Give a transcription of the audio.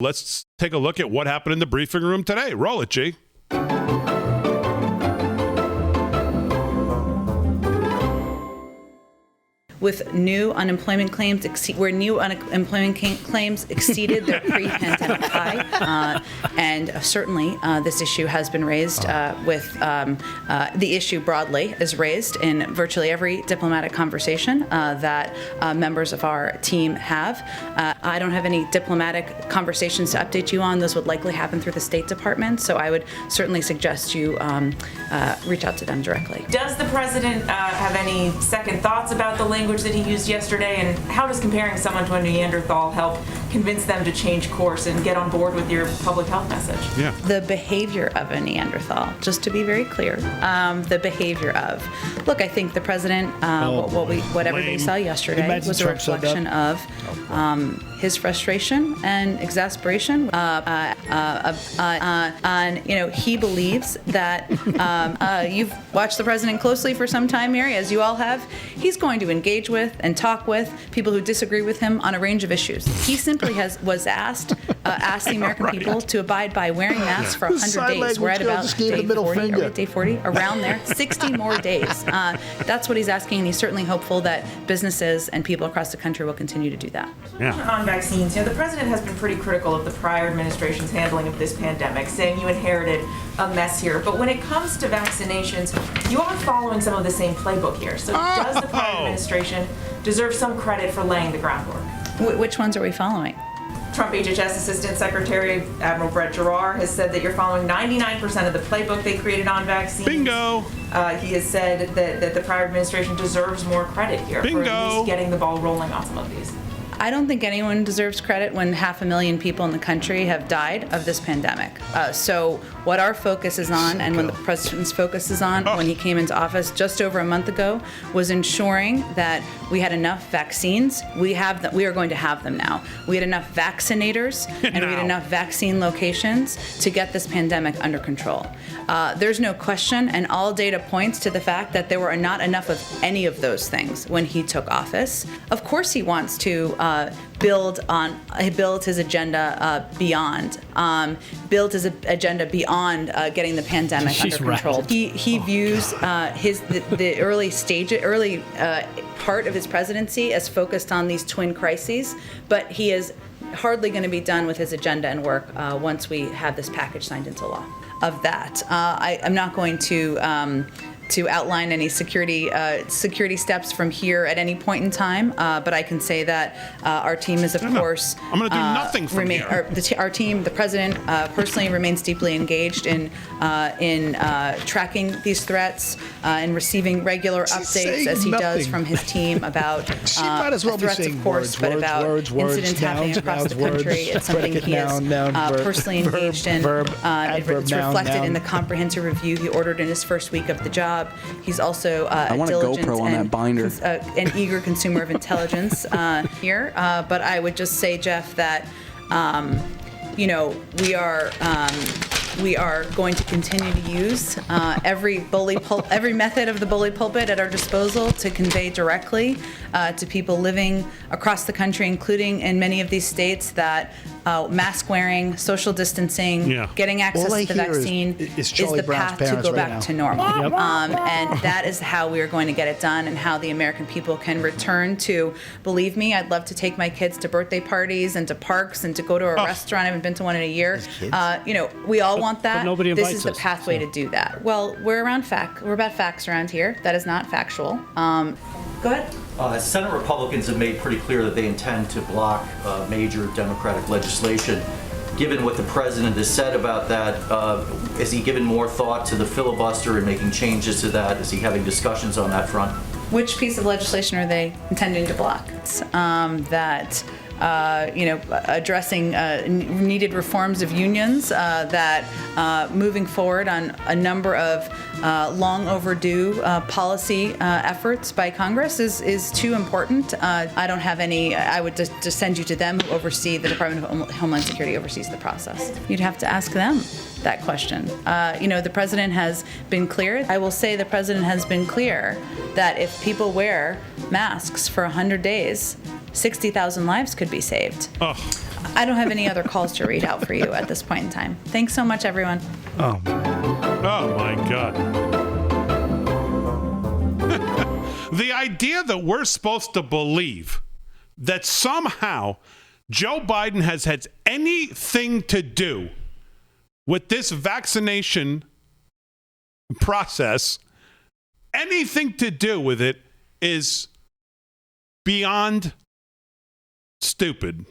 Let's take a look at what happened in the briefing room today. Roll it, G. With new unemployment claims, where new unemployment claims exceeded their pre-pandemic high, and certainly this issue has been raised with the issue broadly is raised in virtually every diplomatic conversation that members of our team have. I don't have any diplomatic conversations to update you on. Those would likely happen through the State Department, so I would certainly suggest you reach out to them directly. Does the president have any second thoughts about the language that he used yesterday, and how does comparing someone to a Neanderthal help convince them to change course and get on board with your public health message? Yeah. The behavior of a Neanderthal, just to be very clear, the behavior of. Look, I think the president, whatever we saw yesterday was a reflection of his frustration and exasperation. He believes that you've watched the president closely for some time, Mary, as you all have. He's going to engage with and talk with people who disagree with him on a range of issues. He simply was asked the American people to abide by wearing masks for 100 days. We're at about day 40. Are we at day 40? Around there. 60 more days. That's what he's asking, and he's certainly hopeful that businesses and people across the country will continue to do that. Yeah. On vaccines, the president has been pretty critical of the prior administration's handling of this pandemic, saying you inherited a mess here. But when it comes to vaccinations, you are following some of the same playbook here. So does the prior administration deserve some credit for laying the groundwork? Which ones are we following? Trump HHS Assistant Secretary Admiral Brett Giroir has said that you're following 99% of the playbook they created on vaccines. Bingo! He has said that the prior administration deserves more credit here for at least getting the ball rolling on some of these. I don't think anyone deserves credit when 500,000 people in the country have died of this pandemic. So what our focus is on, and when the president's focus is on, when he came into office just over a month ago, was ensuring that we had enough vaccines. We are going to have them now. We had enough vaccinators and we had enough vaccine locations to get this pandemic under control. There's no question, and all data points to the fact that there were not enough of any of those things when he took office. Of course he wants to build his agenda beyond getting the pandemic under control. He views the early part of his presidency as focused on these twin crises, but he is hardly going to be done with his agenda and work once we have this package signed into law. Of that, I'm not going to outline any security steps from here at any point in time, but I can say that our team is, of course, I'm going to do nothing from here. Our team, the president, personally remains deeply engaged in tracking these threats and receiving regular updates as he does from his team about threats, of course, but about incidents happening across the country. It's something he is personally engaged in. It's reflected in the comprehensive review he ordered in his first week of the job. He's also a diligent and eager consumer of intelligence here. But I would just say, Jeff, that we are going to continue to use every method of the bully pulpit at our disposal to convey directly to people living across the country, including in many of these states, that mask wearing, social distancing, getting access to the vaccine is the path to go back to normal. And that is how we are going to get it done, and how the American people can return to, believe me, I'd love to take my kids to birthday parties and to parks and to go to a restaurant. I haven't been to one in a year. We all want that. This is the pathway to do that. Well, we're about facts around here. That is not factual. Go ahead. Senate Republicans have made pretty clear that they intend to block major Democratic legislation. Given what the president has said about that, has he given more thought to the filibuster and making changes to that? Is he having discussions on that front? Which piece of legislation are they intending to block? Addressing needed reforms of unions, moving forward on a number of long overdue policy efforts by Congress is too important. I don't have any. I would just send you to them, who oversee the Department of Homeland Security, oversees the process. You'd have to ask them that question. The president has been clear. I will say the president has been clear that if people wear masks for 100 days, 60,000 lives could be saved. I don't have any other calls to read out for you at this point in time. Thanks so much, everyone. Oh my God. The idea that we're supposed to believe that somehow Joe Biden has had anything to do with this vaccination process, anything to do with it, is beyond stupid.